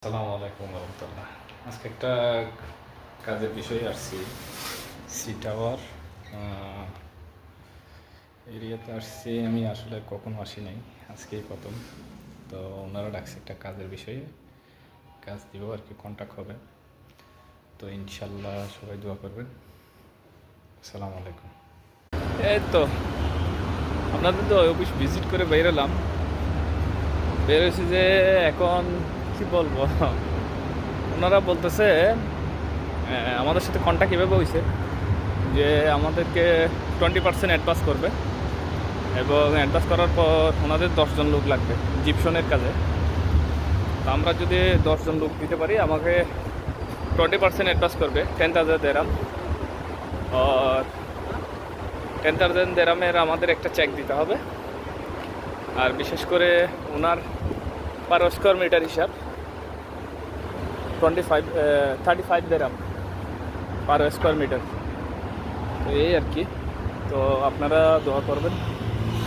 আসসালামু আলাইকুম রহমতুল্লাহ। আজকে একটা কাজের বিষয়ে আসছি। সি টাওয়ার এরিয়াতে আসছি। আমি আসলে কখনো আসি নাই, আজকেই প্রথম। তো ওনারা ডাকছে একটা কাজের বিষয়ে, কাজ দিব আর কি, কন্ট্যাক্ট হবে। তো ইনশাল্লাহ সবাই দোয়া করবেন। আসসালামু আলাইকুম। এই তো আপনাদের তো অফিস ভিজিট করে বেরোলাম। বেরোছি যে এখন কি বলবো, ওনারা বলতেছে আমাদের সাথে কন্ট্যাক্ট কীভাবে হয়েছে যে আমাদেরকে 20% অ্যাডভান্স করবে, এবং অ্যাডভান্স করার পর ওনাদের 10 জন লোক লাগবে জিপসনের কাজে। তো আমরা যদি 10 জন লোক দিতে পারি, আমাকে 20% অ্যাডভান্স করবে 10,000 দেরাম। আর 10,000 দেরামের আমাদের একটা চেক দিতে হবে। আর বিশেষ করে ওনার পার স্কোয়ার মিটার হিসাব 35 দেরাম পার স্কোয়ার মিটার। তো এই আর কি। তো আপনারা দোয়া করবেন,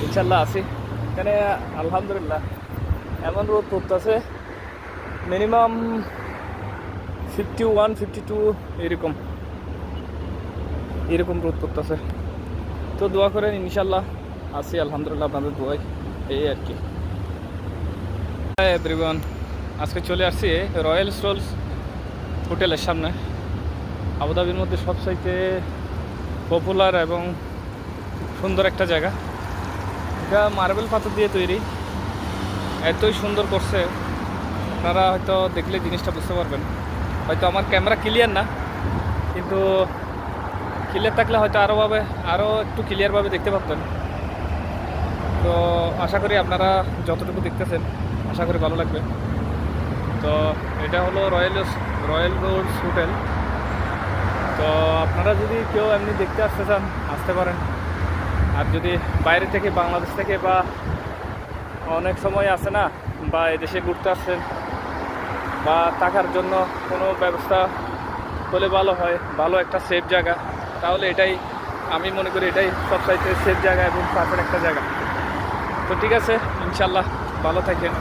ইনশাল্লাহ আসি এখানে। আলহামদুলিল্লাহ এমন রোদ পড়তেছে, মিনিমাম 51-52 এরকম রোদ পড়তেছে। তো দোয়া করেন, ইনশাল্লাহ আসি আলহামদুলিল্লাহ আপনাদের দোয়াই। এই আর কি। এভরিওয়ান, আজকে চলে আসছি রয়্যাল স্টোলস হোটেলের সামনে। আবুধাবির মধ্যে সবচাইতে পপুলার এবং সুন্দর একটা জায়গা। এটা মার্বেল পাথর দিয়ে তৈরি, এতই সুন্দর করছে, আপনারা হয়তো দেখলে জিনিসটা বুঝতে পারবেন। হয়তো আমার ক্যামেরা ক্লিয়ার না, কিন্তু ক্লিয়ার থাকলে হয়তো আরও একটু ক্লিয়ারভাবে দেখতে পারতেন। তো আশা করি আপনারা যতটুকু দেখতেছেন, আশা করি ভালো লাগবে। তো এটা হলো রয়্যাল রোডস হোটেল। তো আপনারা যদি কেউ এমনি দেখতে আসতে চান, আসতে পারেন। আর যদি বাইরে থেকে, বাংলাদেশ থেকে, বা অনেক সময় আসে না, বা এদেশে ঘুরতে আসছেন, বা থাকার জন্য কোনো ব্যবস্থা হলে ভালো হয়, ভালো একটা সেফ জায়গা, তাহলে এটাই আমি মনে করি এটাই সবচাইতে সেফ জায়গা এবং পারফেক্ট একটা জায়গা। তো ঠিক আছে, ইনশাল্লাহ ভালো থাকেন।